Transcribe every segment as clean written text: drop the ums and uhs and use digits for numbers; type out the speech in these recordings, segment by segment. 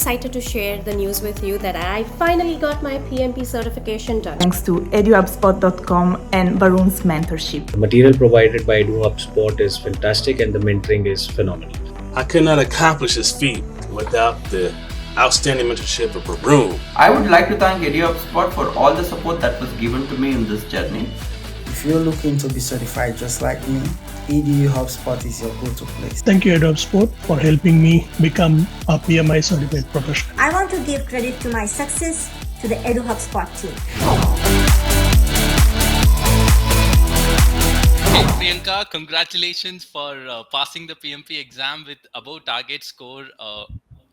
excited to share the news with you that I finally got my PMP certification done. Thanks to EduHubSpot.com and Varun's mentorship. The material provided by EduHubSpot is fantastic and the mentoring is phenomenal. I could not accomplish this feat without the outstanding mentorship of Varun. I would like to thank EduHubSpot for all the support that was given to me in this journey. If you're looking to be certified just like me, EduHubSpot is your go-to place. Thank you, EduHubSpot, for helping me become a PMI Certified professional. I want to give credit to my success to the EduHubSpot team. Hey Priyanka, congratulations for passing the PMP exam with above target score.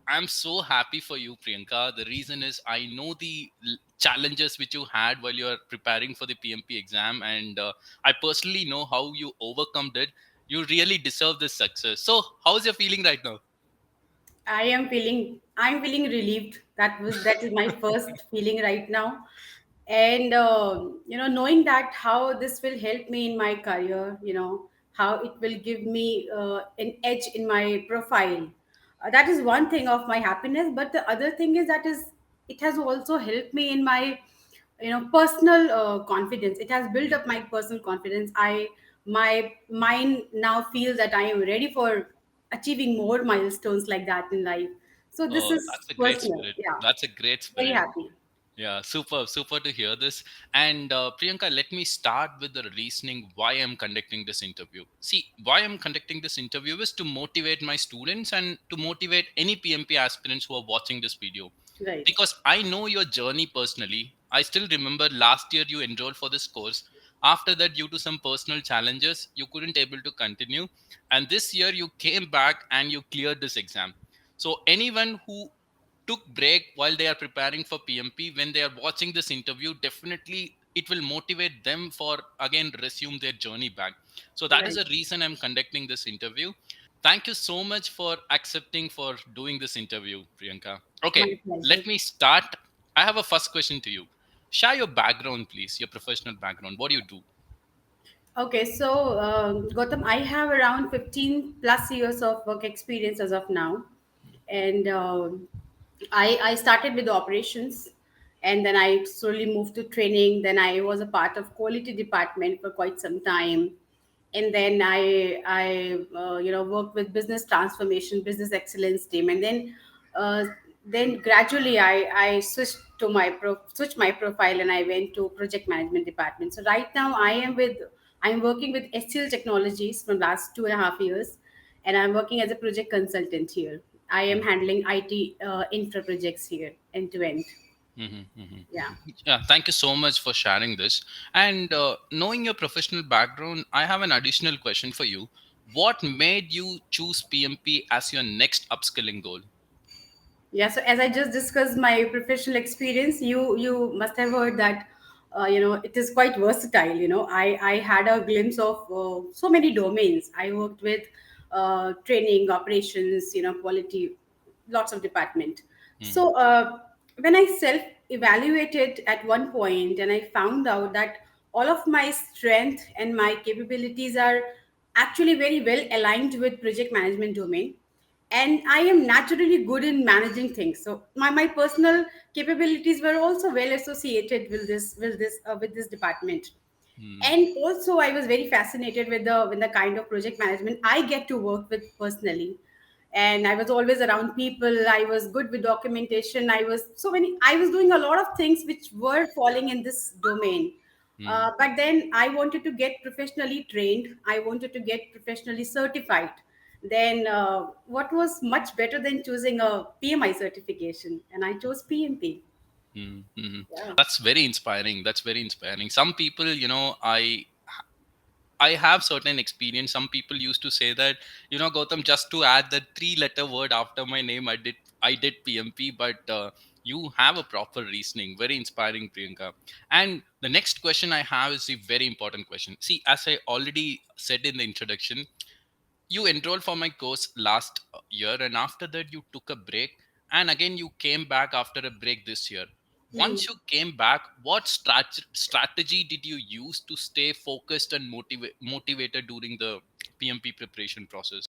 I'm so happy for you, Priyanka. The reason is I know the challenges which you had while you are preparing for the PMP exam, and I personally know how you overcome it. You really deserve this success. So, how's your feeling right now? I'm feeling relieved. That is my first feeling right now. And knowing that how this will help me in my career, how it will give me an edge in my profile. That is one thing of my happiness, but the other thing is it has also helped me in my personal confidence. It has built up my personal confidence. My mind now feels that I am ready for achieving more milestones like that in life. So this Oh, is that's a great personal. spirit. Yeah, That's a great very spirit. happy. Yeah, super, super to hear this. And Priyanka, let me start with the reasoning why I'm conducting this interview. See, why I'm conducting this interview is to motivate my students and to motivate any PMP aspirants who are watching this video. Right. Because I know your journey personally. I still remember last year you enrolled for this course. After that, due to some personal challenges, you couldn't able to continue. And this year you came back and you cleared this exam. So anyone who took break while they are preparing for PMP, when they are watching this interview, definitely it will motivate them for again resume their journey back. So that is Right. the reason I'm conducting this interview. Thank you so much for accepting for doing this interview, Priyanka. Okay, My pleasure. let me start. I have a first question to you. Share your background, please, your professional background. What do you do? Okay, so Gautam, I have around 15 plus years of work experience as of now, and I started with operations, and then I slowly moved to training. Then I was a part of quality department for quite some time, and then I worked with business transformation, business excellence team, and uh, then gradually I switched my profile and I went to project management department. So right now I'm working with SCL Technologies from last 2.5 years, and I'm working as a project consultant here. I am handling IT infra projects here end to end. Mhm, mhm, Yeah. mhm. Yeah, thank you so much for sharing this. And knowing your professional background, I have an additional question for you. What made you choose PMP as your next upskilling goal? Yeah, so as I just discussed my professional experience, you must have heard that it is quite versatile. I had a glimpse of so many domains. I worked with training, operations, quality, lots of department. Mhm, So when I self evaluated at one point, and I found out that all of my strength and my capabilities are actually very well aligned with project management domain, and I am naturally good in managing things. So my personal capabilities were also well associated with this department. mhm, And also I was very fascinated with the kind of project management I get to work with personally. And I was always around people. I was good with documentation. I was doing a lot of things which were falling in this domain. mhm, But then I wanted to get professionally trained. I wanted to get professionally certified. Then what was much better than choosing a PMI certification? And I chose PMP. mhm, mhm. Yeah. That's very inspiring. That's very inspiring. Some people, I have certain experience. Some people used to say that, Gautam, just to add that three-letter word after my name, I did PMP, but you have a proper reasoning. Very inspiring, Priyanka. And the next question I have is a very important question. See, as I already said in the introduction, you enrolled for my course last year, and after that you took a break, and again you came back after a break this year. Hmm. Once you came back, what strategy did you use to stay focused and motivated during the PMP preparation process?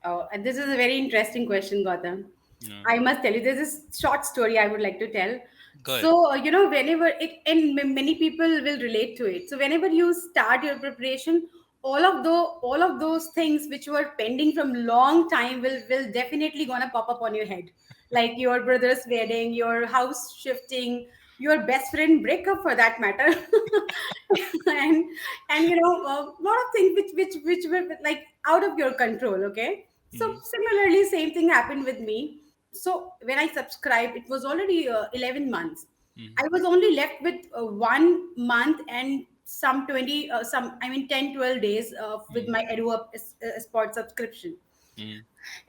Oh, and this is a very interesting question, Gautam. Yeah. I must tell you, there's this short story I would like to tell. Good. So, whenever it, and many people will relate to it. So, whenever you start your preparation, all of those things which were pending from long time will definitely gonna pop up on your head, like your brother's wedding, your house shifting, your best friend breakup for that matter, and a lot of things which were like out of your control. Okay, so Mm, similarly, same thing happened with me. So when I subscribed, it was already 11 months. mm, I was only left with 1 month and some 20, some, I mean, 10, 12 days with mm, my EduHub Spot subscription. mm,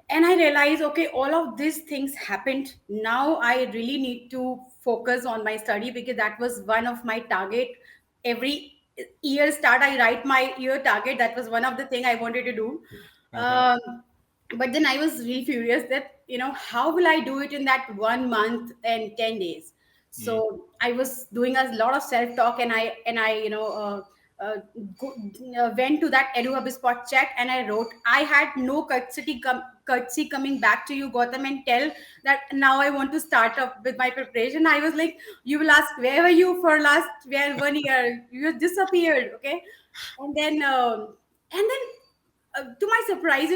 And I realized, okay, all of these things happened. Now I really need to focus on my study, because that was one of my target. Every year start, I write my year target. That was one of the thing I wanted to do. uh-huh, Um, but then I was really furious that, how will I do it in that 1 month and 10 days? mm, So I was doing a lot of self talk, and I uh, go, went to that EduHubSpot chat, and I wrote, I had no courtesy coming back to you, Gautam, and tell that now I want to start up with my preparation. I was like, you will ask, where were you for last 1 year? You disappeared, okay? And then to my surprise,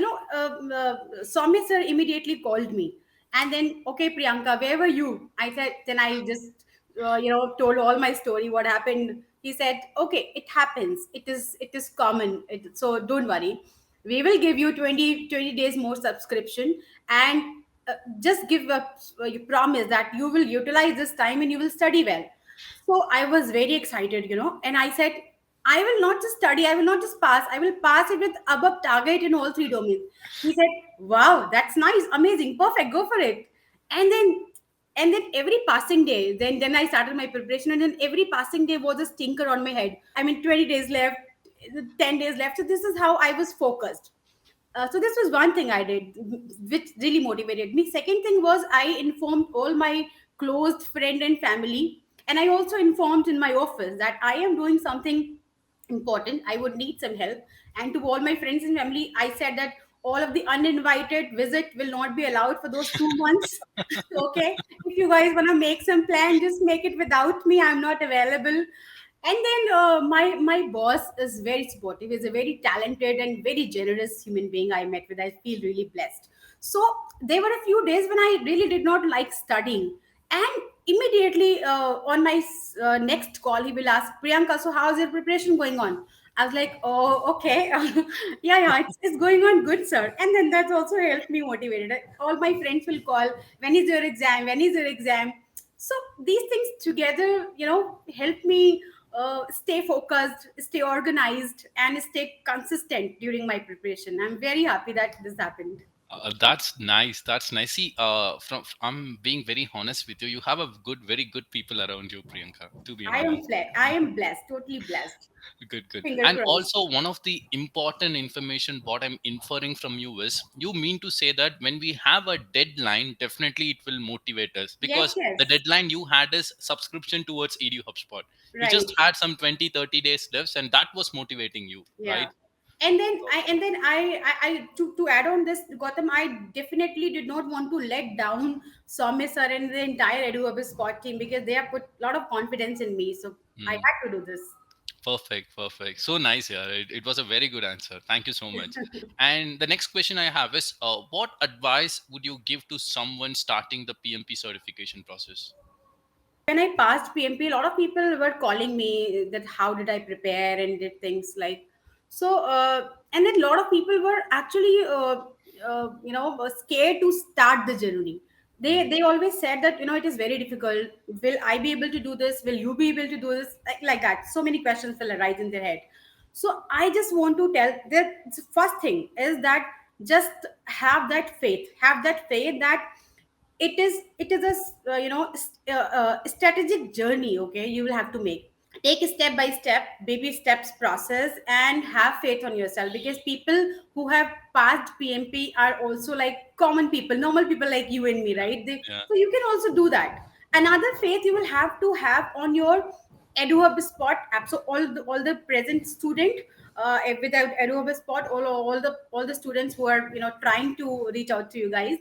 Soumya sir immediately called me, and then, okay, Priyanka, where were you? I said, then I just, told all my story, what happened. He said, okay, it happens. It is common. So don't worry. We will give you 20 days more subscription, and just give a you promise that you will utilize this time and you will study well. So I was very excited, and I said, I will not just study, I will not just pass, I will pass it with above target in all three domains. He said, wow, that's nice, amazing, perfect, go for it. And then every passing day, then I started my preparation, and then every passing day was a stinker on my head. I mean, 20 days left, 10 days left. So this is how I was focused. So this was one thing I did, which really motivated me. Second thing was, I informed all my close friend and family, and I also informed in my office that I am doing something important. I would need some help. And to all my friends and family, I said that all of the uninvited visit will not be allowed for those 2 months. Okay, if you guys want to make some plan, just make it without me. I'm not available. And then my boss is very supportive. He's a very talented and very generous human being I met with. I feel really blessed. So there were a few days when I really did not like studying, and immediately on my next call, he will ask, Priyanka, so how's your preparation going on? I was like, oh, okay. Yeah, it's going on good, sir. And then that's also helped me motivated. All my friends will call, when is your exam, when is your exam? So these things together, help me stay focused, stay organized, and stay consistent during my preparation. I'm very happy that this happened. that's nice. That's nice. See, I'm being very honest with you. You have a very good people around you, Priyanka. To be honest. I am blessed, totally blessed. Good, good. Finger And crossed. also, one of the important information what I'm inferring from you is you mean to say that when we have a deadline, definitely it will motivate us, Yes, because the yes, deadline you had is subscription towards EduHubSpot. You right. just had some 20, 30 days left, and that was motivating you, Yeah. right? And then I to add on this, Gautam, I definitely did not want to let down Soumya sir and the entire EduHub Spot team, because they have put a lot of confidence in me. So I Hmm. had to do this. Perfect, perfect. So nice, yeah. It was a very good answer. Thank you so much. And the next question I have is, what advice would you give to someone starting the PMP certification process? When I passed PMP, a lot of people were calling me that how did I prepare and did things like so. And then a lot of people were actually, scared to start the journey. Hmm. They always said that, it is very difficult. Will I be able to do this? Will you be able to do this? Like that. So many questions will arise in their head. So I just want to tell that the first thing is that just have that faith. Have that faith that it is a strategic journey. Okay, you will have to take a step by step, baby steps process, and have faith on yourself, because people who have passed PMP are also like common people, normal people like you and me, right? Yeah. So you can also do that. Another faith you will have to have on your EduHub Spot app. So all the present student, without EduHub Spot, all the students who are trying to reach out to you guys.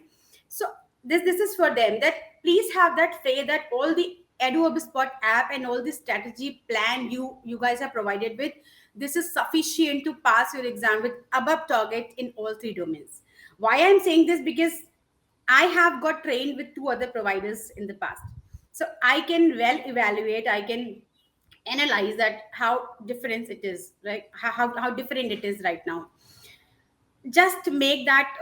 So this is for them, that please have that faith that all the EduHubSpot app and all the strategy plan you guys are provided with, this is sufficient to pass your exam with above target in all three domains. Why I'm saying this? Because I have got trained with two other providers in the past, so I can well evaluate, I can analyze that how different it is, right? How different it is right now. Just make that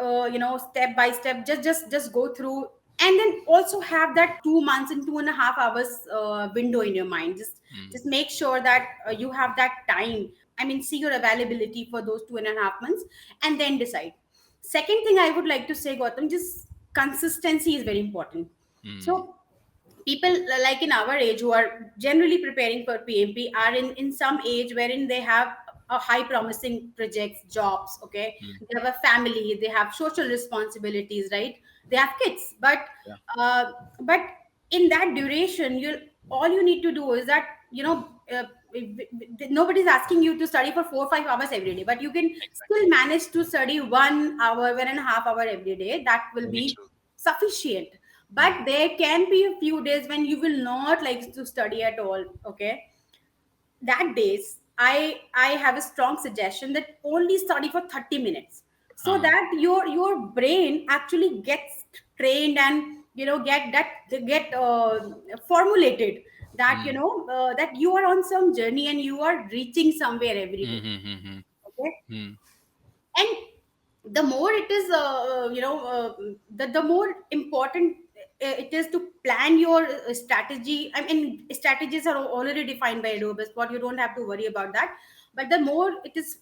step by step, just go through, and then also have that 2 months and 2.5 hours window in your mind. Just make sure that you have that time. I mean, see your availability for those 2.5 months, and then decide. Second thing I would like to say, Gautam, just consistency is very important. So people like in our age who are generally preparing for PMP are in some age wherein they have a high promising projects, jobs, okay? They have a family, they have social responsibilities, right? They have kids, but in that duration, you all you need to do is that nobody's asking you to study for 4 or 5 hours every day, but you can still manage to study 1 hour, 1.5 hour every day. That will be sufficient. But there can be a few days when you will not like to study at all, okay? That days I have a strong suggestion that only study for 30 minutes, so that your brain actually gets trained, and get formulated that that you are on some journey and you are reaching somewhere every day. Okay. And the more it is the more important it is to plan your strategy. I mean, strategies are already defined by Adobe Spot, you don't have to worry about that. But the more it is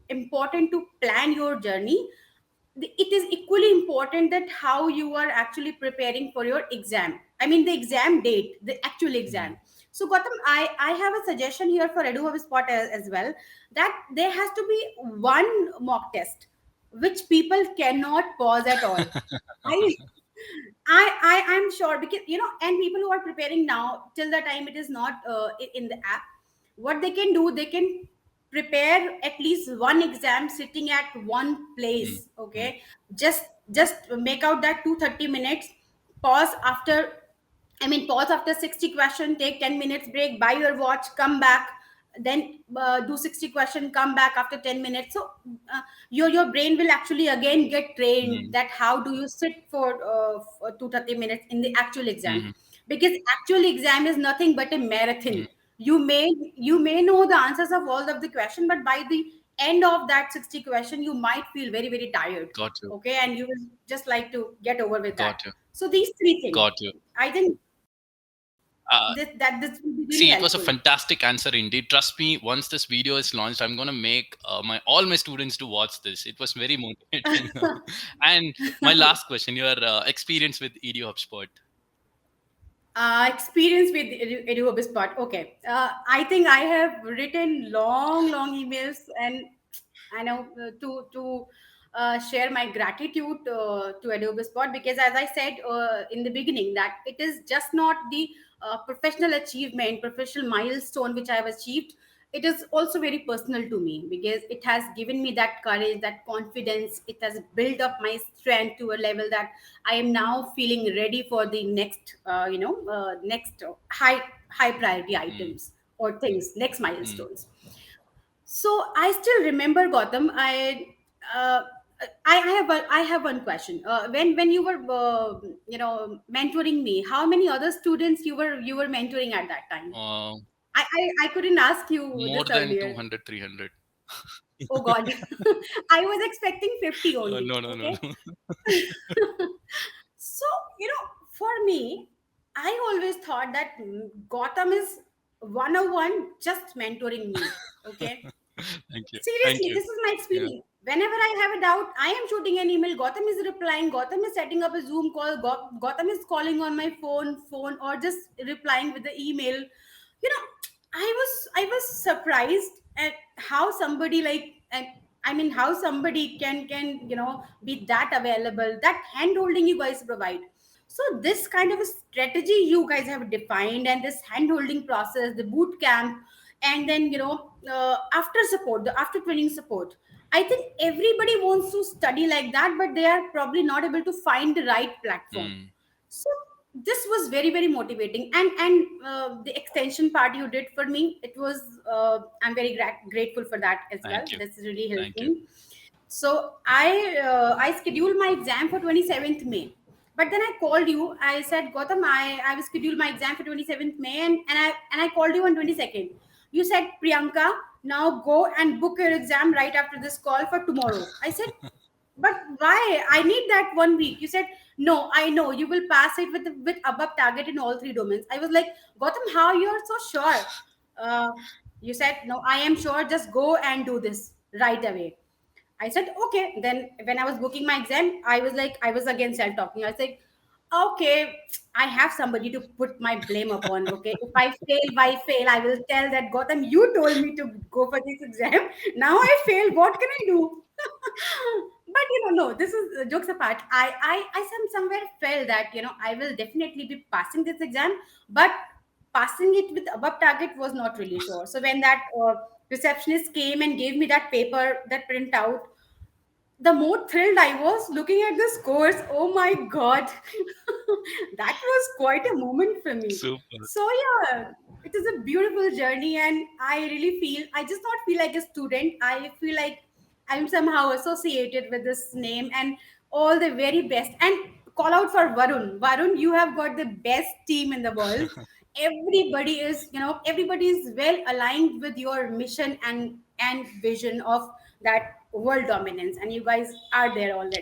important to plan your journey. It is equally important that how you are actually preparing for your exam, I mean the exam date, the actual exam. So Gautam, I have a suggestion here for EduHubSpot as well, that there has to be one mock test which people cannot pause at all. I I'm sure, because and people who are preparing now, till the time it is not in the app, what they can do, they can prepare at least one exam sitting at one place. Okay, just make out that 230 minutes, pause after, I mean, pause after 60 question, take 10 minutes break, buy your watch, come back, then do 60 question, come back after 10 minutes. So your brain will actually again get trained that how do you sit for 230 minutes in the actual exam. Because actual exam is nothing but a marathon. You may know the answers of all of the question, but by the end of that 60 question, you might feel very, very tired. Got you. Okay, and you will just like to get over with that. Got you. So these three things, Got you. I think Uh, this will be really See, it was a helpful. fantastic answer indeed. Trust me, once this video is launched, I'm gonna make all my students to watch this. It was very motivating. And my last question: your experience with EduHubSpot. Experience with EduHubSpot. Okay. I think I have written long emails, and I know to share my gratitude to EduHubSpot, because as I said in the beginning, that it is just not the professional achievement, professional milestone which I have achieved. It is also very personal to me, because it has given me that courage, that confidence. It has built up my strength to a level that I am now feeling ready for the next, next high priority items or things, next milestones. So I still remember, Gautam. Uh, I have one question. When you were mentoring me, how many other students you were mentoring at that time? Uh, I couldn't ask you More this than earlier. 200, 300. Oh God, I was expecting 50 only. No, no, no, Okay. no. So, for me, I always thought that Gotham is 101 just mentoring me. Okay. Thank you. Thank Seriously, you. this is my Yeah. experience. Whenever I have a doubt, I am shooting an email. Gotham is replying. Gotham is setting up a Zoom call. Gotham is calling on my phone, or just replying with the email. I was surprised at how somebody I mean, how somebody can be that available, that hand holding you guys provide. So this kind of a strategy you guys have defined, and this hand holding process, the boot camp, and then after support, the after training support, I think everybody wants to study like that, but they are probably not able to find the right platform. Mm. So this was very very motivating, and the extension part you did for me, it was I'm very grateful for that as well. Thank you. This really helped Thank you. me. So I scheduled my exam for 27th May. But then I called you. I said, Gautam, I will schedule my exam for 27th May, and I called you on 22nd. You said, Priyanka, now go and book your exam right after this call for tomorrow. I said, but why? I need that 1 week. You said, no, I know you will pass it with above target in all three domains. I was like, Gautam, how you are so sure? Uh, you said, no, I am sure. Just go and do this right away. I said, okay. Then when I was booking my exam, I was like, I was again self-talking. I was like, okay, I have somebody to put my blame upon. Okay. If I fail, why fail? I will tell that Gotham, you told me to go for this exam. Now I failed. What can I do? But no, this is jokes apart. Somewhere felt that, I will definitely be passing this exam, but passing it with above target was not really sure. So when that receptionist came and gave me that paper, that printout, the more thrilled I was looking at the scores. Oh my god, that was quite a moment for me. Super. So yeah, it is a beautiful journey, and I really feel I just not feel like a student. I feel like I'm somehow associated with this name and all the very best. And call out for Varun. Varun, you have got the best team in the world. Everybody is well aligned with your mission and vision of that world dominance, and you guys are there already.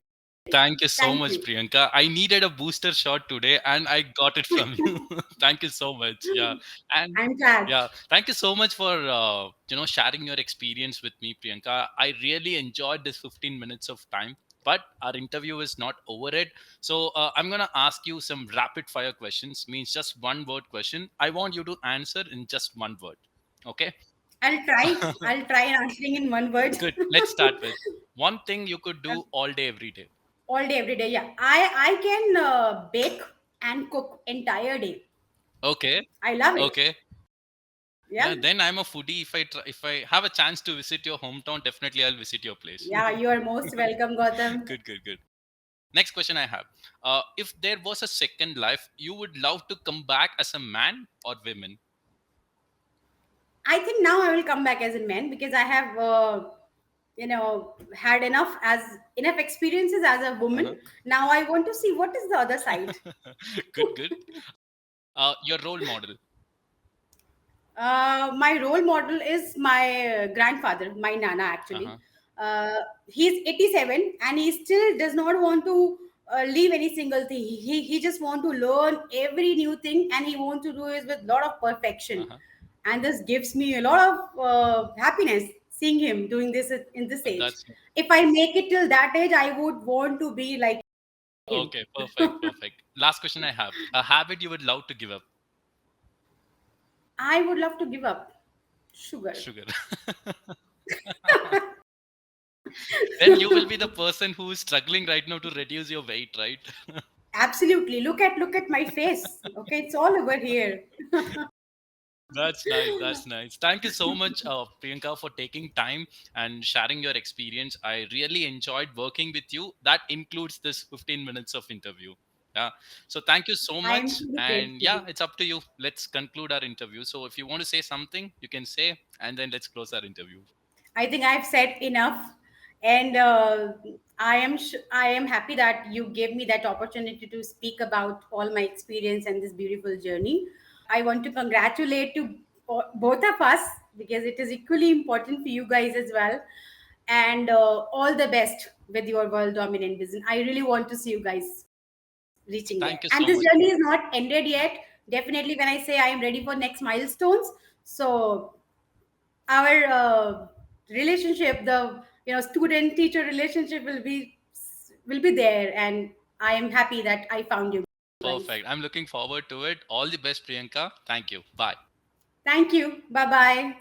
Thank you so Thank much, you. Priyanka. I needed a booster shot today and I got it from you. Thank you so much. Yeah. And I'm glad. yeah, thank you so much for sharing your experience with me, Priyanka. I really enjoyed this 15 minutes of time. But our interview is not over yet. So I'm going to ask you some rapid fire questions, means just one word question. I want you to answer in just one word. Okay. I'll try answering in one word. Good. Let's start with one thing you could do all day, every day. All day every day, yeah. I can bake and cook entire day. Okay. I love it. Okay. Yeah. Yeah, then I'm a foodie. If I have a chance to visit your hometown, definitely I'll visit your place. Yeah, you are most welcome, Gautam. Good, good, good. Next question I have: if there was a second life, you would love to come back as a man or woman? I think now I will come back as a man because I have had enough experiences as a Uh-huh. woman. Now I want to see what is the other side. Good, good. Your role model. My role model is my grandfather, my nana actually. Uh-huh. Uh, he's 87 and he still does not want to leave any single thing. He just want to learn every new thing, and he want to do it with lot of perfection. Uh-huh. And this gives me a lot of happiness seeing him doing this in this age. That's If I make it till that age, I would want to be like him. okay. Perfect, perfect. Last question I have: a habit you would love to give up? I would love to give up sugar. Sugar. Then you will be the person who is struggling right now to reduce your weight, right? Absolutely. Look at my face. Okay, it's all over here. That's nice. That's nice. Thank you so much, Priyanka, for taking time and sharing your experience. I really enjoyed working with you. That includes this 15 minutes of interview. Yeah. So thank you so I am much. truly And grateful. yeah, it's up to you. Let's conclude our interview. So if you want to say something, you can say, and then let's close our interview. I think I've said enough, and I am happy that you gave me that opportunity to speak about all my experience and this beautiful journey. I want to congratulate to both of us because it is equally important for you guys as well, and all the best with your world dominant vision. I really want to see you guys reaching there, Thank you and so this much. journey is not ended yet. Definitely, when I say I am ready for next milestones, so our relationship, the student teacher relationship will be there, and I am happy that I found you guys. Perfect. I'm looking forward to it. All the best, Priyanka. Thank you. Bye. Thank you. Bye bye.